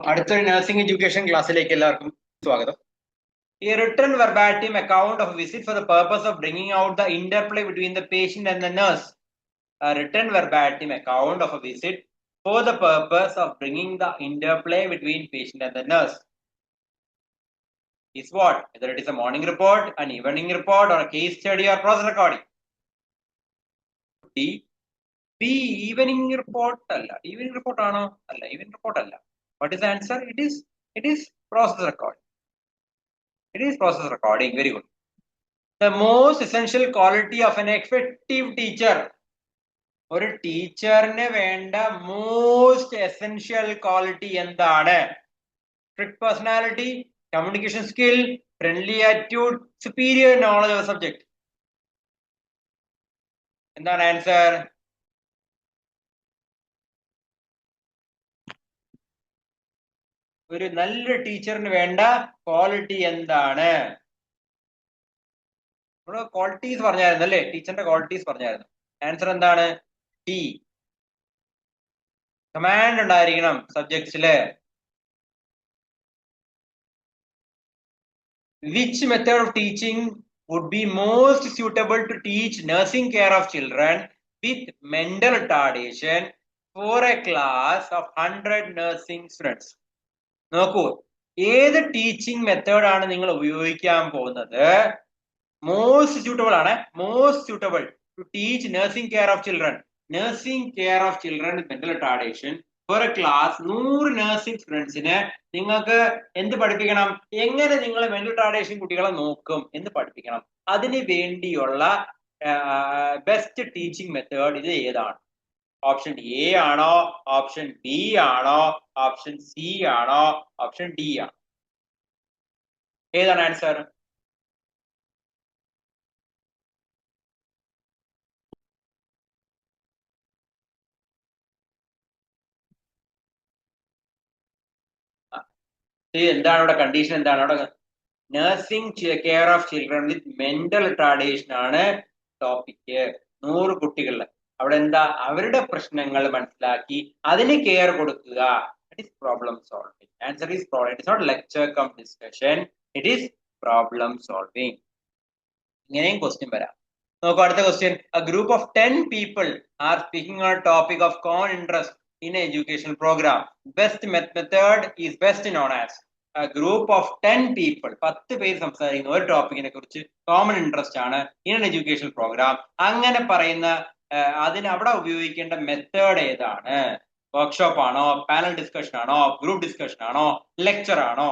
അടുത്തൊരു nursing education ക്ലാസ്സിലേക്ക് എല്ലാവർക്കും സ്വാഗതം. A written verbatim account of a visit for the purpose of bringing out the interplay between the patient and the nurse. A written verbatim account of a visit for the purpose of bringing the interplay between patient and the nurse is what? Whether it is a morning report, an evening report, or a case study or process recording. D. B. Evening report alla. Evening report aano? Alla. Evening report alla. What is the answer? It is process recording. It is process recording. Very good. The most essential quality of an effective teacher. ഒരു ടീച്ചറിന് വേണ്ട most essential quality എന്താണ്? Strict personality, communication skill, friendly attitude, superior knowledge of subject. എന്താണ് answer? ഒരു നല്ല ടീച്ചറിന് വേണ്ട quality എന്താണ്? നമ്മള് ക്വാളിറ്റീസ് പറഞ്ഞായിരുന്നു അല്ലേ? ടീച്ചറിന്റെ ക്വാളിറ്റീസ് പറഞ്ഞായിരുന്നു. ആൻസർ എന്താണ്? ടി. കമാൻഡ് ഉണ്ടായിരിക്കണം സബ്ജക്ട്സില്. Which method of teaching would be most suitable to teach nursing care of children with mental retardation for a class of 100 nursing students? നോക്കൂ, ഏത് ടീച്ചിങ് മെത്തേഡ് ആണ് നിങ്ങൾ ഉപയോഗിക്കാൻ പോകുന്നത്? മോസ്റ്റ് സ്യൂട്ടബിൾ ആണ്. Most suitable to teach nursing care of children. Nursing care of children with mental retardation for a class 100 nursing സ്റ്റുഡൻസിന് നിങ്ങൾക്ക് എന്ത് പഠിപ്പിക്കണം? എങ്ങനെ നിങ്ങൾ മെന്റൽ റിട്ടാർഡേഷൻ കുട്ടികളെ നോക്കും എന്ന് പഠിപ്പിക്കണം. അതിന് വേണ്ടിയുള്ള ബെസ്റ്റ് ടീച്ചിങ് മെത്തേഡ് ഇത് ഏതാണ്? ഓപ്ഷൻ എ ആണോ, ഓപ്ഷൻ ബി ആണോ, ഓപ്ഷൻ സി ആണോ, ഓപ്ഷൻ ഡി ആണോ? ഏതാണ് ആൻസർ? എന്താണ് അവിടെ കണ്ടീഷൻ? എന്താണ് അവിടെ? Nursing care of children with mental retardation ആണ് ടോപ്പിക്ക്. 100 കുട്ടികളിൽ അവിടെ എന്താ അവരുടെ പ്രശ്നങ്ങൾ മനസ്സിലാക്കി അതിന് കെയർ കൊടുക്കുക. It is problem solving. Answer is problem. It is not lecture cum discussion, it is problem solving. ഇങ്ങനെയും ക്വസ്റ്റ്യൻ വരാം. നോക്കൂ അടുത്ത question. A group of 10 people are speaking on a topic of common interest in an educational program. Best method is best known as. A group of 10 people, 10 പേര് സംസാരിക്കുന്ന ഒരു ടോപ്പിക്കിനെ കുറിച്ച് common interest ആണ് in an education programme. അങ്ങനെ പറയുന്ന അതിന് അവിടെ ഉപയോഗിക്കേണ്ട മെത്തേഡ് ഏതാണ്? വർക്ക്ഷോപ്പ് ആണോ, പാനൽ ഡിസ്കഷൻ ആണോ, ഗ്രൂപ്പ് ഡിസ്കഷൻ ആണോ, ലെക്ചർ ആണോ?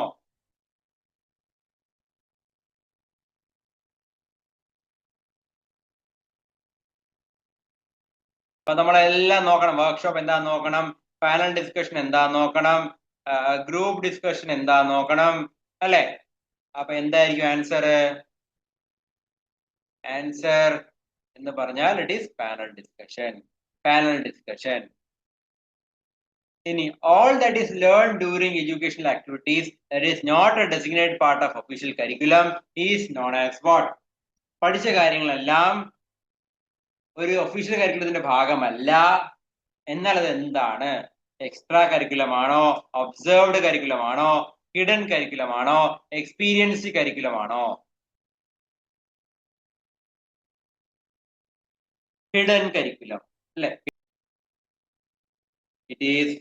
അപ്പൊ നമ്മളെല്ലാം നോക്കണം. വർക്ക്ഷോപ്പ് എന്താ നോക്കണം, പാനൽ ഡിസ്കഷൻ എന്താ നോക്കണം, ഗ്രൂപ്പ് ഡിസ്കഷൻ എന്താ നോക്കണം അല്ലെ? അപ്പൊ എന്തായിരിക്കും ആൻസർ? ആൻസർ എന്ന് പറഞ്ഞാൽ it is panel discussion. Panel discussion. ഇനി all that is learned during educational activities that is not a designated part of official curriculum is known as what? പഠിച്ച കാര്യങ്ങളെല്ലാം ഒരു ഒഫീഷ്യൽ കരിക്കുലത്തിന്റെ ഭാഗമല്ല. എന്നാൽ അത് എന്താണ്? എക്സ്ട്രാ കരിക്കുലം ആണോ, ഒബ്സർവ്ഡ് കരിക്കുലം ആണോ, ഹിഡൻ കരിക്കുലം ആണോ, എക്സ്പീരിയൻസ്ഡ് കരിക്കുലം ആണോ? ഹിഡൻ കരിക്കുലം അല്ലെ? It is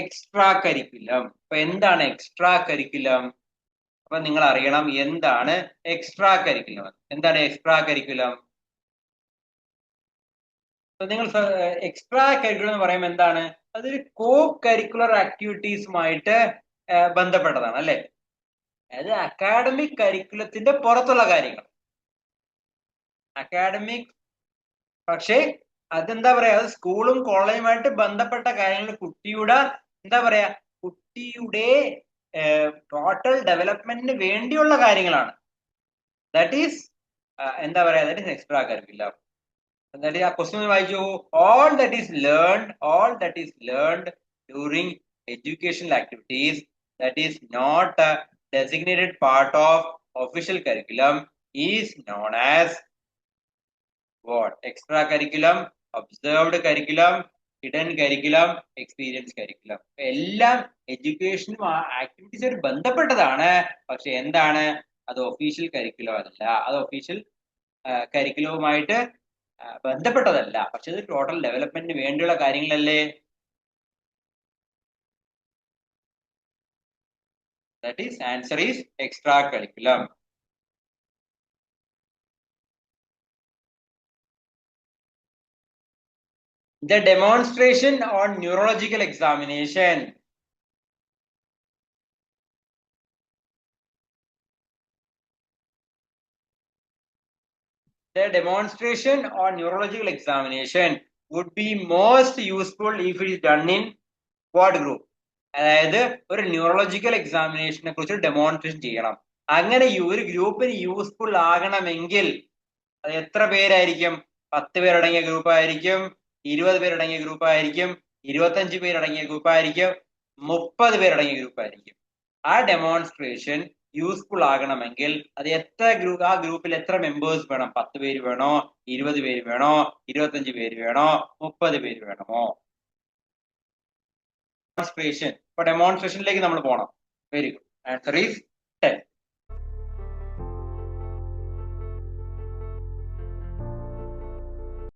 extra curriculum. അപ്പൊ എന്താണ് എക്സ്ട്രാ കരിക്കുലം? അപ്പൊ നിങ്ങൾ അറിയണം എന്താണ് എക്സ്ട്രാ കരിക്കുലം. എന്താണ് എക്സ്ട്രാ കരിക്കുലം? നിങ്ങൾ എക്സ്ട്രാ കരിക്കുലം എന്ന് പറയുമ്പോൾ എന്താണ്? അതൊരു കോ കരിക്കുലർ ആക്ടിവിറ്റീസുമായിട്ട് ബന്ധപ്പെട്ടതാണ് അല്ലെ? അതായത് അക്കാഡമിക് കരിക്കുലത്തിന്റെ പുറത്തുള്ള കാര്യങ്ങൾ. അക്കാഡമിക് പക്ഷേ അതെന്താ പറയാ, അത് സ്കൂളും കോളേജുമായിട്ട് ബന്ധപ്പെട്ട കാര്യങ്ങൾ. കുട്ടിയുടെ എന്താ പറയാ, കുട്ടിയുടെ ടോട്ടൽ ഡെവലപ്മെന്റിന് വേണ്ടിയുള്ള കാര്യങ്ങളാണ്. ദാറ്റ് ഈസ് എന്താ പറയാ, ദാറ്റ് ഈസ് എക്സ്ട്രാ കരിക്കുലം. എന്നിട്ട് ആ ക്വസ്റ്റ്യൻ വായിച്ചു. all that is learned during educational activities that is not a designated part of official curriculum is known as what? Extra curriculum, observed curriculum, hidden curriculum, experience curriculum, എല്ലാം എഡ്യൂക്കേഷനും ആക്ടിവിറ്റീസും ബന്ധപ്പെട്ടതാണ്. പക്ഷെ എന്താണ്, അത് official curriculum അല്ല, അത് official കരിക്കുലവുമായിട്ട് ബന്ധപ്പെട്ടതല്ല. പക്ഷെ ഇത് ടോട്ടൽ ഡെവലപ്മെന്റിന് വേണ്ടിയുള്ള കാര്യങ്ങളല്ലേ. That is, answer is extracurriculum. The demonstration on neurological examination. The demonstration on neurological examination would be most useful if it is done in what group? അതായത് ഒരു ന്യൂറോളജിക്കൽ എക്സാമിനേഷനെ കുറിച്ച് demonstration ചെയ്യണം. അങ്ങനെ ഒരു ഗ്രൂപ്പിന് യൂസ്ഫുൾ ആകണമെങ്കിൽ അത് എത്ര പേരായിരിക്കും? 10 പേരടങ്ങിയ ഗ്രൂപ്പ് ആയിരിക്കും, 20 പേരടങ്ങിയ ഗ്രൂപ്പ് ആയിരിക്കും, 25 പേരടങ്ങിയ ഗ്രൂപ്പ് ആയിരിക്കും, 30 പേരടങ്ങിയ ഗ്രൂപ്പ് ആയിരിക്കും. ആ ഡെമോൺസ്ട്രേഷൻ യൂസ്ഫുൾ ആകണമെങ്കിൽ അത് എത്ര ഗ്രൂപ്പ്, ആ ഗ്രൂപ്പിൽ എത്ര മെമ്പേഴ്സ് വേണം? 10 പേര് വേണോ, 20 പേര് വേണോ, 25 പേര് വേണോ, 30 പേര് വേണമോ? ഡെമോൺസ്ട്രേഷൻ. ഇപ്പൊ ഡെമോൺസ്ട്രേഷനിലേക്ക് നമ്മൾ പോകണം. Very good. Answer is